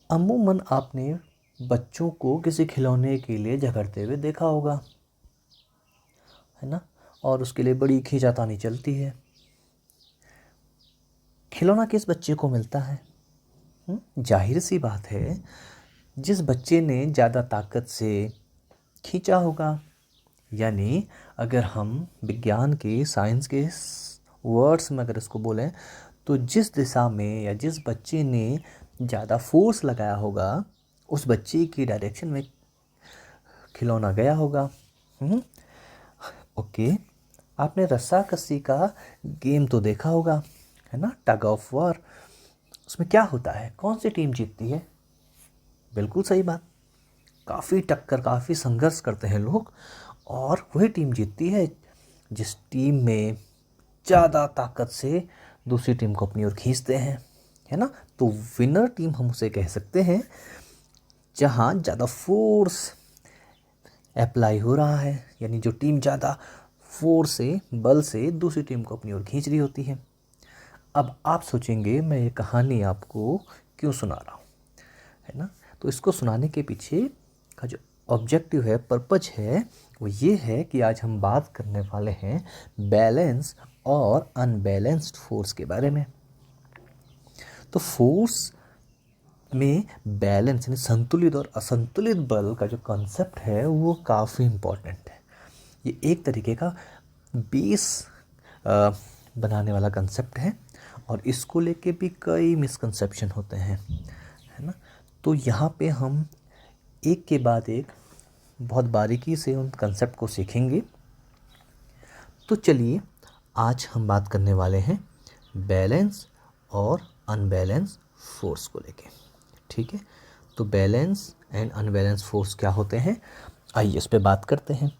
अमूमन आपने बच्चों को किसी खिलौने के लिए झगड़ते हुए देखा होगा, है ना। और उसके लिए बड़ी खींचातानी चलती है। खिलौना किस बच्चे को मिलता है? जाहिर सी बात है, जिस बच्चे ने ज़्यादा ताकत से खींचा होगा। यानी अगर हम विज्ञान के, साइंस के वर्ड्स में अगर इसको बोलें, तो जिस दिशा में या जिस बच्चे ने ज़्यादा फोर्स लगाया होगा, उस बच्चे की डायरेक्शन में खिलौना गया होगा। ओके, आपने रस्साकसी का गेम तो देखा होगा, है ना, टग ऑफ वॉर। उसमें क्या होता है, कौन सी टीम जीतती है? बिल्कुल सही बात, काफ़ी टक्कर, काफ़ी संघर्ष करते हैं लोग, और वही टीम जीतती है जिस टीम में ज़्यादा ताकत से दूसरी टीम को अपनी ओर खींचते हैं, है ना। तो विनर टीम हम उसे कह सकते हैं जहाँ ज़्यादा फोर्स अप्लाई हो रहा है, यानी जो टीम ज़्यादा फोर्स से, बल से दूसरी टीम को अपनी ओर खींच रही होती है। अब आप सोचेंगे मैं ये कहानी आपको क्यों सुना रहा हूँ, है ना। तो इसको सुनाने के पीछे का जो ऑब्जेक्टिव है, पर्पज है, वो ये है कि आज हम बात करने वाले हैं बैलेंस और अनबैलेंस्ड फोर्स के बारे में। तो फोर्स में बैलेंस यानी संतुलित और असंतुलित बल का जो कॉन्सेप्ट है वो काफ़ी इम्पोर्टेंट है। ये एक तरीके का बेस बनाने वाला कंसेप्ट है, और इसको लेके भी कई मिसकंसेप्शन होते हैं, है ना। तो यहाँ पे हम एक के बाद एक बहुत बारीकी से उन कंसेप्ट को सीखेंगे। तो चलिए, आज हम बात करने वाले हैं बैलेंस और अनबैलेंस फोर्स को लेके, ठीक है। तो बैलेंस एंड अनबैलेंस फोर्स क्या होते हैं, आइए इस पे बात करते हैं।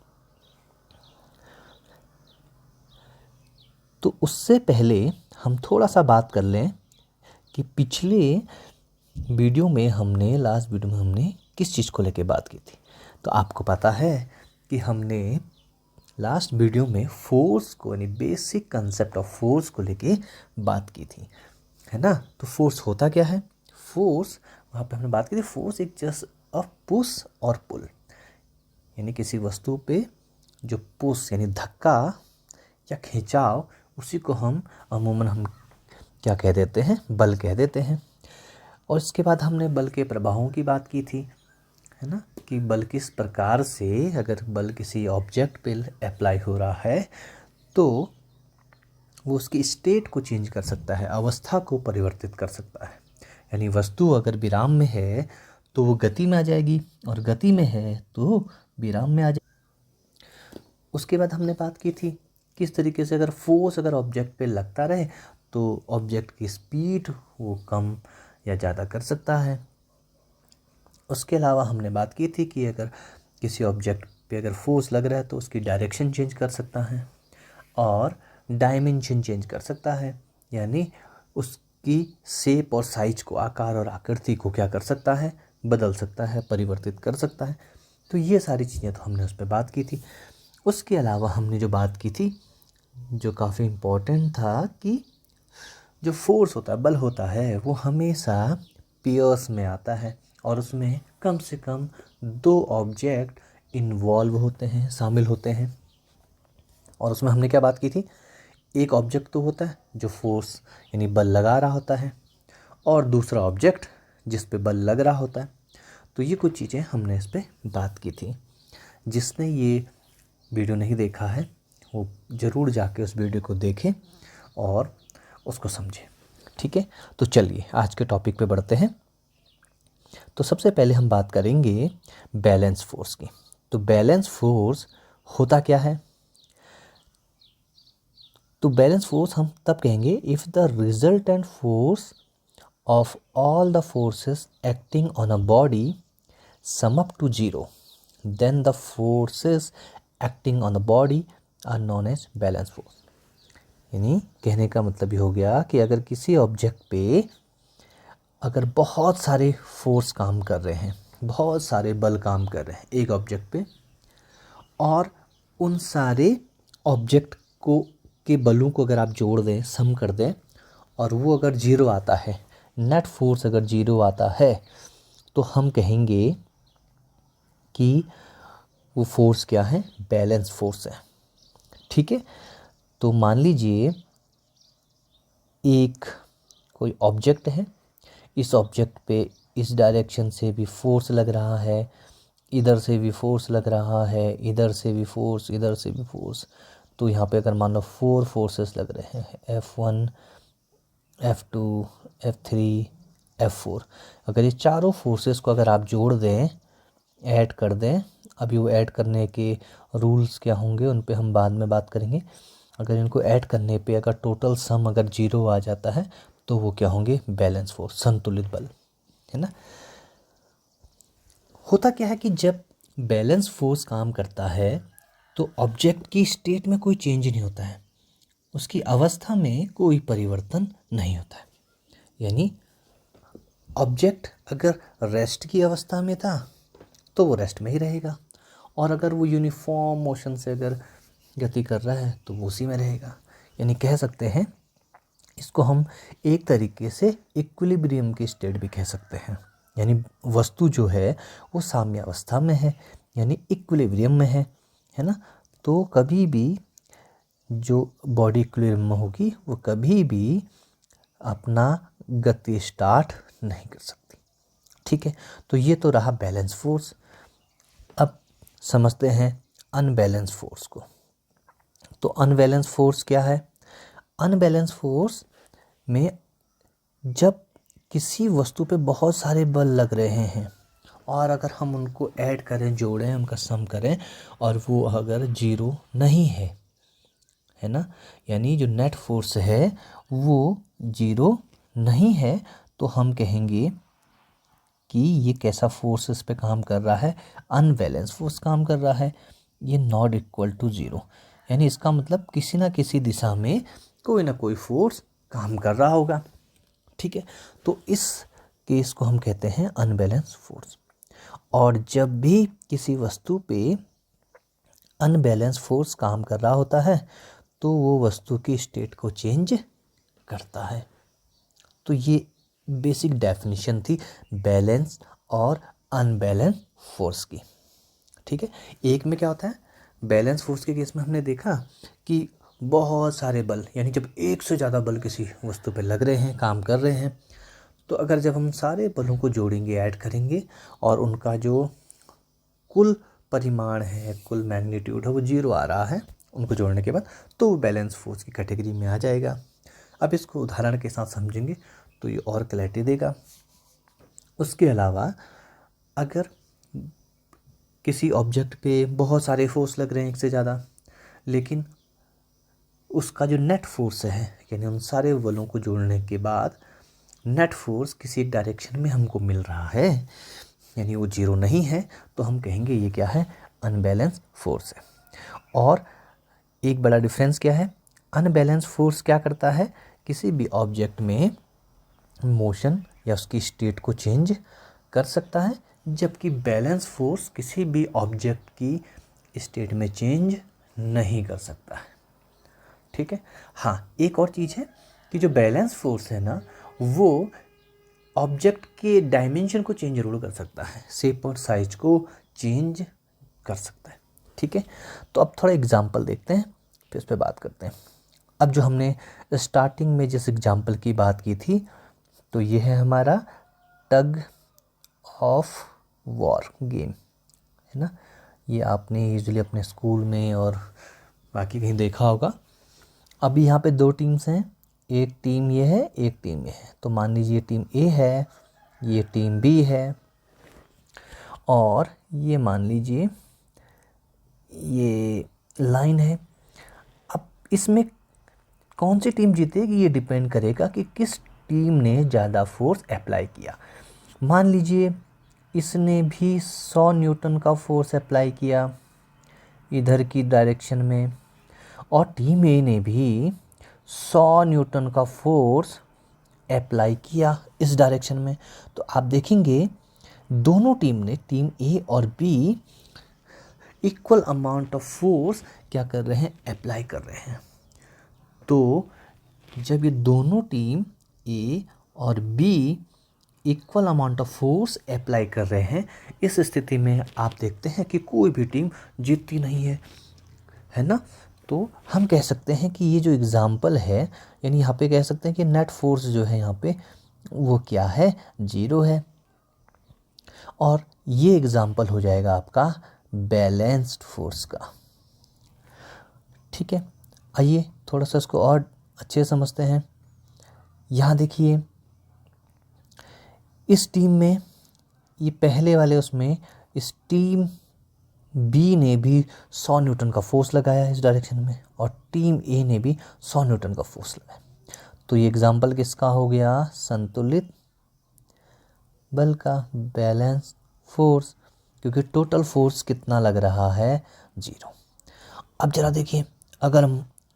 तो उससे पहले हम थोड़ा सा बात कर लें कि पिछले वीडियो में हमने, लास्ट वीडियो में हमने किस चीज़ को लेके बात की थी। तो आपको पता है कि हमने लास्ट वीडियो में फोर्स को, यानी बेसिक कंसेप्ट ऑफ फोर्स को लेके बात की थी, है ना। तो फोर्स होता क्या है? फोर्स, वहाँ पे हमने बात की थी, फोर्स एक जस्ट अ पुश और पुल, यानी किसी वस्तु पे जो पुश यानी धक्का या खिंचाव, उसी को हम अमूमन हम क्या कह देते हैं, बल कह देते हैं। और इसके बाद हमने बल के प्रभावों की बात की थी, है ना, कि बल किस प्रकार से, अगर बल किसी ऑब्जेक्ट पे अप्लाई हो रहा है तो वो उसकी स्टेट को चेंज कर सकता है, अवस्था को परिवर्तित कर सकता है। यानी वस्तु अगर विराम में है तो वो गति में आ जाएगी, और गति में है तो विराम में आ जाएगी। उसके बाद हमने बात की थी किस तरीके से अगर फोर्स अगर ऑब्जेक्ट पे लगता रहे तो ऑब्जेक्ट की स्पीड वो कम या ज़्यादा कर सकता है। उसके अलावा हमने बात की थी कि अगर किसी ऑब्जेक्ट पे अगर फोर्स लग रहा है तो उसकी डायरेक्शन चेंज कर सकता है और डायमेंशन चेंज कर सकता है, यानी उसकी शेप और साइज को, आकार और आकृति को क्या कर सकता है, बदल सकता है, परिवर्तित कर सकता है। तो ये सारी चीज़ें तो हमने उस पर बात की थी। उसके अलावा हमने जो बात की थी, जो काफ़ी इम्पोर्टेंट था, कि जो फोर्स होता है, बल होता है, वो हमेशा पेयर्स में आता है, और उसमें कम से कम दो ऑब्जेक्ट इन्वॉल्व होते हैं, शामिल होते हैं। और उसमें हमने क्या बात की थी, एक ऑब्जेक्ट तो होता है जो फोर्स यानी बल लगा रहा होता है, और दूसरा ऑब्जेक्ट जिस पे बल लग रहा होता है। तो ये कुछ चीज़ें हमने इस पे बात की थी। जिसने ये वीडियो नहीं देखा है वो ज़रूर जाके उस वीडियो को देखें और उसको समझें, ठीक है। तो चलिए आज के टॉपिक पे बढ़ते हैं। तो सबसे पहले हम बात करेंगे बैलेंस फोर्स की। तो बैलेंस फोर्स होता क्या है? तो बैलेंस फोर्स हम तब कहेंगे if the resultant force of all the forces acting on a body sum up to zero, then the forces acting on the body are known as balance force. यानी कहने का मतलब ये हो गया कि अगर किसी ऑब्जेक्ट पे अगर बहुत सारे फोर्स काम कर रहे हैं, बहुत सारे बल काम कर रहे हैं एक ऑब्जेक्ट पे, और उन सारे ऑब्जेक्ट को के बलों को अगर आप जोड़ दें, सम कर दें, और वो अगर जीरो आता है, नेट फोर्स अगर जीरो आता है, तो हम कहेंगे कि वो फोर्स क्या है, बैलेंस फोर्स है। ठीक है, तो मान लीजिए एक कोई ऑब्जेक्ट है, इस ऑब्जेक्ट पे इस डायरेक्शन से भी फोर्स लग रहा है, इधर से भी फोर्स लग रहा है, इधर से भी फोर्स, इधर से भी फोर्स। तो यहाँ पे अगर मान लो 4 फोर्सेस लग रहे हैं, F1 F2 F3 F4। अगर ये चारों फोर्सेस को अगर आप जोड़ दें, ऐड कर दें, अभी वो ऐड करने के रूल्स क्या होंगे उन पे हम बाद में बात करेंगे। अगर इनको ऐड करने पे अगर टोटल सम अगर 0 आ जाता है तो वो क्या होंगे, बैलेंस फोर्स, संतुलित बल, है ना। होता क्या है कि जब बैलेंस फोर्स काम करता है तो ऑब्जेक्ट की स्टेट में कोई चेंज नहीं होता है, उसकी अवस्था में कोई परिवर्तन नहीं होता है। यानी ऑब्जेक्ट अगर रेस्ट की अवस्था में था तो वो रेस्ट में ही रहेगा, और अगर वो यूनिफॉर्म मोशन से अगर गति कर रहा है तो वो उसी में रहेगा। यानी कह सकते हैं इसको हम एक तरीके से इक्विलिब्रियम की स्टेट भी कह सकते हैं। यानी वस्तु जो है वो साम्यावस्था में है, यानी इक्विलिब्रियम में है ना। तो कभी भी जो बॉडी इक्विलिब्रियम में होगी वो कभी भी अपना गति स्टार्ट नहीं कर सकती। ठीक है, तो ये तो रहा बैलेंस फोर्स। अब समझते हैं अनबैलेंस फोर्स को। तो अनबैलेंस फोर्स क्या है? अनबैलेंस फोर्स में जब किसी वस्तु पे बहुत सारे बल लग रहे हैं और अगर हम उनको ऐड करें, जोड़ें, उनका सम करें और वो अगर 0 नहीं है ना, यानी जो नेट फोर्स है वो 0 नहीं है, तो हम कहेंगे कि ये कैसा फोर्स इस पे काम कर रहा है, अनबैलेंस फोर्स काम कर रहा है। ये नॉट इक्वल टू 0, यानी इसका मतलब किसी ना किसी दिशा में कोई ना कोई फोर्स काम कर रहा होगा। ठीक है, तो इस केस को हम कहते हैं अनबैलेंस फोर्स। और जब भी किसी वस्तु पे अनबैलेंस फोर्स काम कर रहा होता है तो वो वस्तु की स्टेट को चेंज करता है। तो ये बेसिक डेफिनेशन थी बैलेंस और अनबैलेंस फोर्स की। ठीक है, एक में क्या होता है, बैलेंस फोर्स के केस में हमने देखा कि बहुत सारे बल, यानी जब एक से ज़्यादा बल किसी वस्तु पे लग रहे हैं, काम कर रहे हैं, तो अगर जब हम सारे बलों को जोड़ेंगे, ऐड करेंगे और उनका जो कुल परिमाण है, कुल मैग्नीट्यूड है वो 0 आ रहा है उनको जोड़ने के बाद, तो वो बैलेंस फोर्स की कैटेगरी में आ जाएगा। अब इसको उदाहरण के साथ समझेंगे तो ये और क्लैरिटी देगा। उसके अलावा अगर किसी ऑब्जेक्ट पे बहुत सारे फोर्स लग रहे हैं, एक से ज़्यादा, लेकिन उसका जो नेट फोर्स है, यानी उन सारे बलों को जोड़ने के बाद नेट फोर्स किसी डायरेक्शन में हमको मिल रहा है, यानी वो 0 नहीं है, तो हम कहेंगे ये क्या है, अनबैलेंस फोर्स है। और एक बड़ा डिफरेंस क्या है, अनबैलेंस फोर्स क्या करता है, किसी भी ऑब्जेक्ट में मोशन या उसकी स्टेट को चेंज कर सकता है, जबकि बैलेंस फोर्स किसी भी ऑब्जेक्ट की स्टेट में चेंज नहीं कर सकता है। ठीक है, हाँ एक और चीज़ है कि जो बैलेंस फोर्स है ना, वो ऑब्जेक्ट के डायमेंशन को चेंज जरूर कर सकता है, शेप और साइज को चेंज कर सकता है। ठीक है, तो अब थोड़ा एग्जांपल देखते हैं, फिर इस पर बात करते हैं। अब जो हमने स्टार्टिंग में जिस एग्जांपल की बात की थी, तो ये है हमारा टग ऑफ वॉर गेम, है ना। ये आपने यूजुअली अपने स्कूल में और बाकी कहीं देखा होगा। अभी यहाँ पे 2 टीम्स हैं, एक टीम ये है, एक टीम ये है। तो मान लीजिए टीम ए है, ये टीम बी है, और ये मान लीजिए ये लाइन है। अब इसमें कौन सी टीम जीतेगी ये डिपेंड करेगा कि किस टीम ने ज़्यादा फोर्स अप्लाई किया। मान लीजिए इसने भी 100 न्यूटन का फोर्स अप्लाई किया इधर की डायरेक्शन में, और टीम ए ने भी 100 न्यूटन का फोर्स अप्लाई किया इस डायरेक्शन में। तो आप देखेंगे दोनों टीम ने, टीम ए और B, equal amount of force क्या कर रहे हैं, अप्लाई कर रहे हैं। तो जब ये दोनों टीम ए और B equal amount of force apply कर रहे हैं, इस स्थिति में आप देखते हैं कि कोई भी टीम जीतती नहीं है ना। तो हम कह सकते हैं कि ये जो एग्ज़ाम्पल है, यानी यहाँ पे कह सकते हैं कि नेट फोर्स जो है यहाँ पे वो क्या है, 0 है। और ये एग्ज़ाम्पल हो जाएगा आपका बैलेंस्ड फोर्स का। ठीक है, आइए थोड़ा सा इसको और अच्छे से समझते हैं। यहाँ देखिए, इस टीम में, ये पहले वाले उसमें इस टीम बी ने भी 100 न्यूटन का फोर्स लगाया इस डायरेक्शन में, और टीम ए ने भी 100 न्यूटन का फोर्स लगाया। तो ये एग्जाम्पल किसका हो गया, संतुलित बल का, बैलेंस फोर्स, क्योंकि टोटल फोर्स कितना लग रहा है, 0। अब जरा देखिए, अगर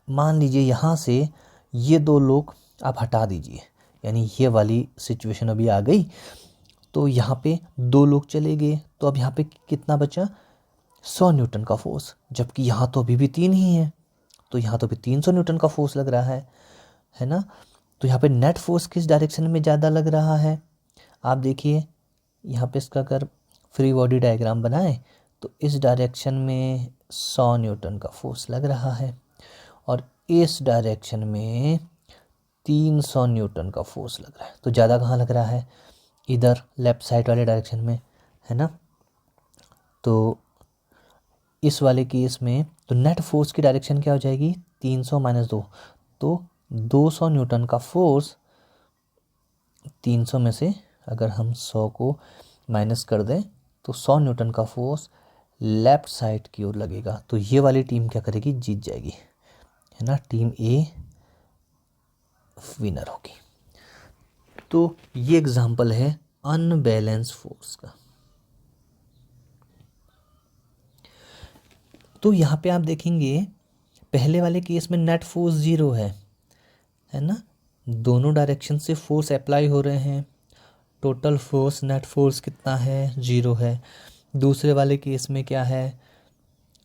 मान लीजिए यहाँ से ये 2 लोग आप हटा दीजिए, यानी ये वाली सिचुएशन अभी आ गई, तो यहाँ पे 2 लोग चले गए, तो अब यहाँ पे कितना बचा, 100 न्यूटन का फोर्स, जबकि यहाँ तो अभी भी 3 ही है, तो यहाँ तो अभी 300 न्यूटन का फोर्स लग रहा है ना। तो यहाँ पे नेट फोर्स किस डायरेक्शन में ज़्यादा लग रहा है, आप देखिए यहाँ पे इसका अगर फ्री बॉडी डायग्राम बनाएं तो इस डायरेक्शन में 100 न्यूटन का फोर्स लग रहा है, और इस डायरेक्शन में 300 न्यूटन का फोर्स लग रहा है। तो ज़्यादा कहाँ लग रहा है, इधर लेफ़्ट साइड वाले डायरेक्शन में, है ना। तो इस वाले केस में तो नेट फोर्स की डायरेक्शन क्या हो जाएगी, 300 - 2, तो 200 न्यूटन का फोर्स 300 में से अगर हम 100 को माइनस कर दें तो 100 न्यूटन का फोर्स लेफ़्ट साइड की ओर लगेगा। तो ये वाली टीम क्या करेगी, जीत जाएगी, है ना, टीम ए विनर होगी। तो ये एग्जांपल है अनबैलेंस फोर्स का। तो यहाँ पे आप देखेंगे पहले वाले केस में नेट फोर्स 0 है ना, दोनों डायरेक्शन से फोर्स अप्लाई हो रहे हैं, टोटल फोर्स नेट फोर्स कितना है, 0 है। दूसरे वाले केस में क्या है,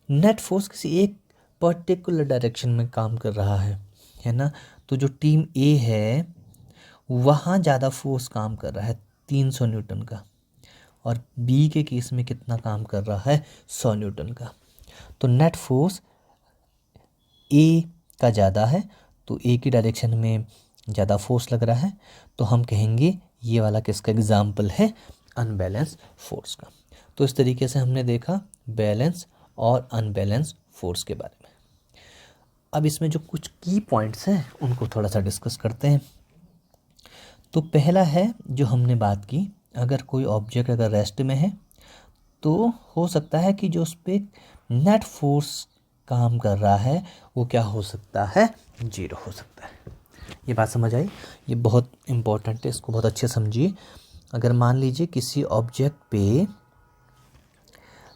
नेट फोर्स किसी एक पर्टिकुलर डायरेक्शन में काम कर रहा है ना। तो जो टीम ए है वहाँ ज़्यादा फोर्स काम कर रहा है 300 न्यूटन का, और बी के केस में कितना काम कर रहा है, 100 न्यूटन का। तो नेट फोर्स ए का ज़्यादा है, तो ए की डायरेक्शन में ज़्यादा फोर्स लग रहा है, तो हम कहेंगे ये वाला किसका एग्जाम्पल है, अनबैलेंस फोर्स का। तो इस तरीके से हमने देखा बैलेंस और अनबैलेंस फोर्स के बारे में। अब इसमें जो कुछ की पॉइंट्स हैं उनको थोड़ा सा डिस्कस करते हैं। तो पहला है जो हमने बात की, अगर कोई ऑब्जेक्ट अगर रेस्ट में है तो हो सकता है कि जो उस पर नेट फोर्स काम कर रहा है वो क्या हो सकता है, 0 हो सकता है। ये बात समझ आई, ये बहुत इम्पोर्टेंट है, इसको बहुत अच्छे समझिए। अगर मान लीजिए किसी ऑब्जेक्ट पे,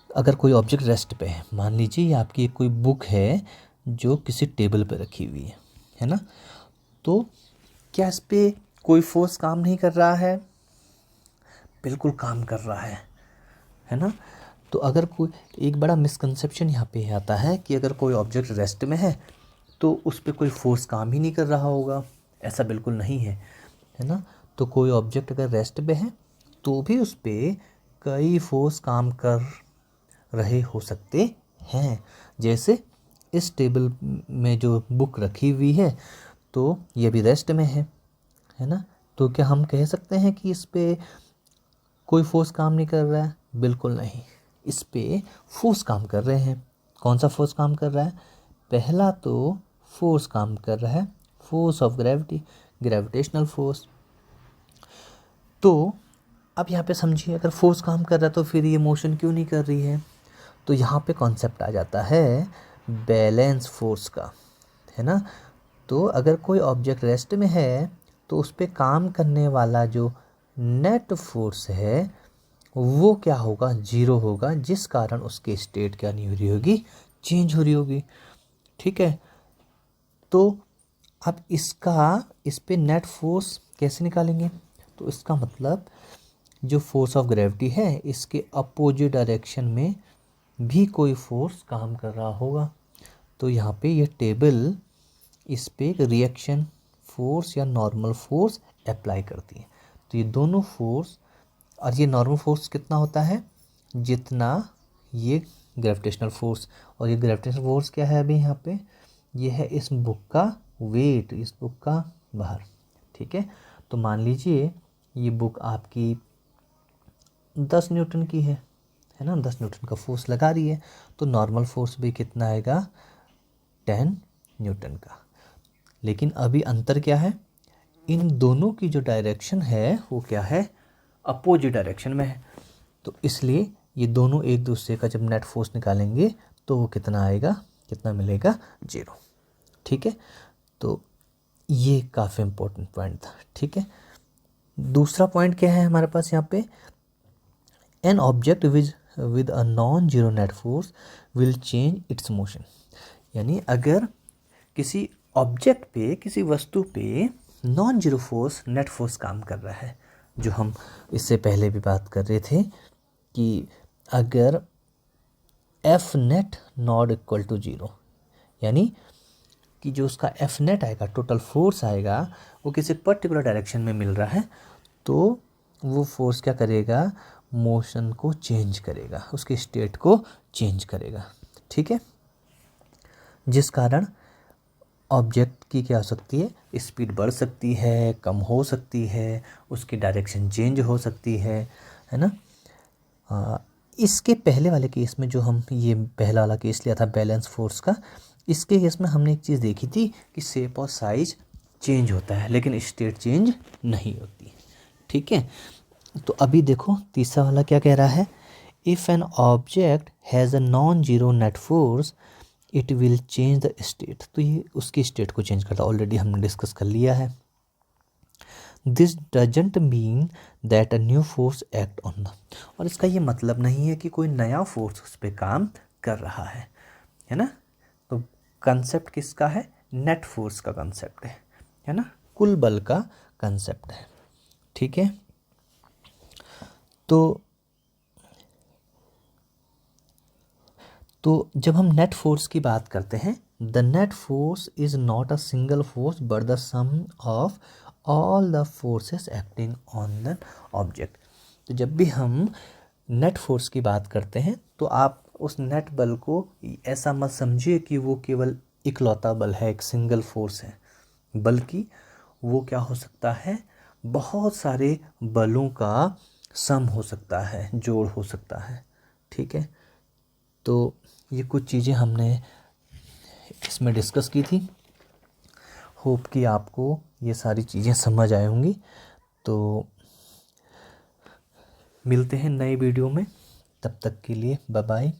अगर कोई ऑब्जेक्ट रेस्ट पे है, मान लीजिए ये आपकी एक कोई बुक है जो किसी टेबल पे रखी हुई है ना, तो क्या इस पे कोई फोर्स काम नहीं कर रहा है, बिल्कुल काम कर रहा है ना। तो अगर कोई, एक बड़ा मिसकंसेप्शन यहाँ पे आता है कि अगर कोई ऑब्जेक्ट रेस्ट में है तो उस पर कोई फोर्स काम ही नहीं कर रहा होगा, ऐसा बिल्कुल नहीं है ना। तो कोई ऑब्जेक्ट अगर रेस्ट पे है तो भी उस पर कई फोर्स काम कर रहे हो सकते हैं। जैसे इस टेबल में जो बुक रखी हुई है तो ये भी रेस्ट में है ना। तो क्या हम कह सकते हैं कि इस पे कोई फोर्स काम नहीं कर रहा है, बिल्कुल नहीं, इस पे फोर्स काम कर रहे हैं। कौन सा फोर्स काम कर रहा है, पहला तो फोर्स काम कर रहा है force of gravity, gravitational force. तो अब यहाँ पे समझिए, अगर फोर्स काम कर रहा है तो फिर ये मोशन क्यों नहीं कर रही है, तो यहाँ पे कॉन्सेप्ट आ जाता है बैलेंस फोर्स का, है ना। तो अगर कोई ऑब्जेक्ट रेस्ट में है तो उस पर काम करने वाला जो नेट फोर्स है वो क्या होगा, 0 होगा, जिस कारण उसकी स्टेट क्या नहीं हो रही होगी, चेंज हो रही होगी। ठीक है, तो अब इस पे नेट फोर्स कैसे निकालेंगे, तो इसका मतलब जो फोर्स ऑफ ग्रेविटी है इसके अपोजिट डायरेक्शन में भी कोई फोर्स काम कर रहा होगा। तो यहाँ पे ये टेबल इस पे रिएक्शन फोर्स या नॉर्मल फोर्स अप्लाई करती है। तो ये दोनों फोर्स, और ये नॉर्मल फोर्स कितना होता है जितना ये ग्रेविटेशनल फोर्स, और ये ग्रेविटेशनल फोर्स क्या है अभी यहाँ पे, ये है इस बुक का वेट, इस बुक का भार। ठीक है, तो मान लीजिए ये बुक आपकी 10 न्यूटन की है ना, 10 न्यूटन का फोर्स लगा रही है, तो नॉर्मल फोर्स भी कितना आएगा 10 न्यूटन का। लेकिन अभी अंतर क्या है, इन दोनों की जो डायरेक्शन है वो क्या है, अपोजिट डायरेक्शन में है। तो इसलिए ये दोनों एक दूसरे का जब नेट फोर्स निकालेंगे तो वो कितना आएगा, कितना मिलेगा, 0। ठीक है, तो ये काफ़ी इम्पोर्टेंट पॉइंट था। ठीक है, दूसरा पॉइंट क्या है हमारे पास यहाँ पे, an object with a non zero net force will change it's motion. यानी अगर किसी ऑब्जेक्ट पे, किसी वस्तु पे non zero force, net force काम कर रहा है, जो हम इससे पहले भी बात कर रहे थे कि अगर F net not equal to 0, यानी कि जो उसका एफ नेट आएगा, टोटल फोर्स आएगा, वो किसी पर्टिकुलर डायरेक्शन में मिल रहा है, तो वो फोर्स क्या करेगा, मोशन को चेंज करेगा, उसकी स्टेट को चेंज करेगा। ठीक है, जिस कारण ऑब्जेक्ट की क्या हो सकती है, स्पीड बढ़ सकती है, कम हो सकती है, उसकी डायरेक्शन चेंज हो सकती है ना। इसके पहले वाले केस में जो हम ये पहला वाला केस लिया था बैलेंस फोर्स का, इसके केस में हमने एक चीज़ देखी थी कि शेप और साइज चेंज होता है लेकिन स्टेट चेंज नहीं होती। ठीक है, तो अभी देखो तीसरा वाला क्या कह रहा है, if an object has a non zero net force it will change the state. तो ये उसकी स्टेट को चेंज करता है, ऑलरेडी हमने डिस्कस कर लिया है। This doesn't mean that a new force act on the, और इसका ये मतलब नहीं है कि कोई नया फोर्स उस पर काम कर रहा है ना। तो कंसेप्ट किसका है, नेट फोर्स का कंसेप्ट है ना, कुल बल का कंसेप्ट है। ठीक है, तो जब हम नेट फोर्स की बात करते हैं, the net force is not a single force but the sum of all the forces acting on the object. तो जब भी हम नेट फोर्स की बात करते हैं तो आप उस नेट बल को ऐसा मत समझिए कि वो केवल इकलौता बल है, एक सिंगल फोर्स है, बल्कि वो क्या हो सकता है, बहुत सारे बलों का सम हो सकता है, जोड़ हो सकता है। ठीक है, तो ये कुछ चीज़ें हमने इसमें डिस्कस की थी। होप कि आपको ये सारी चीज़ें समझ आए होंगी। तो मिलते हैं नए वीडियो में, तब तक के लिए बाय बाय।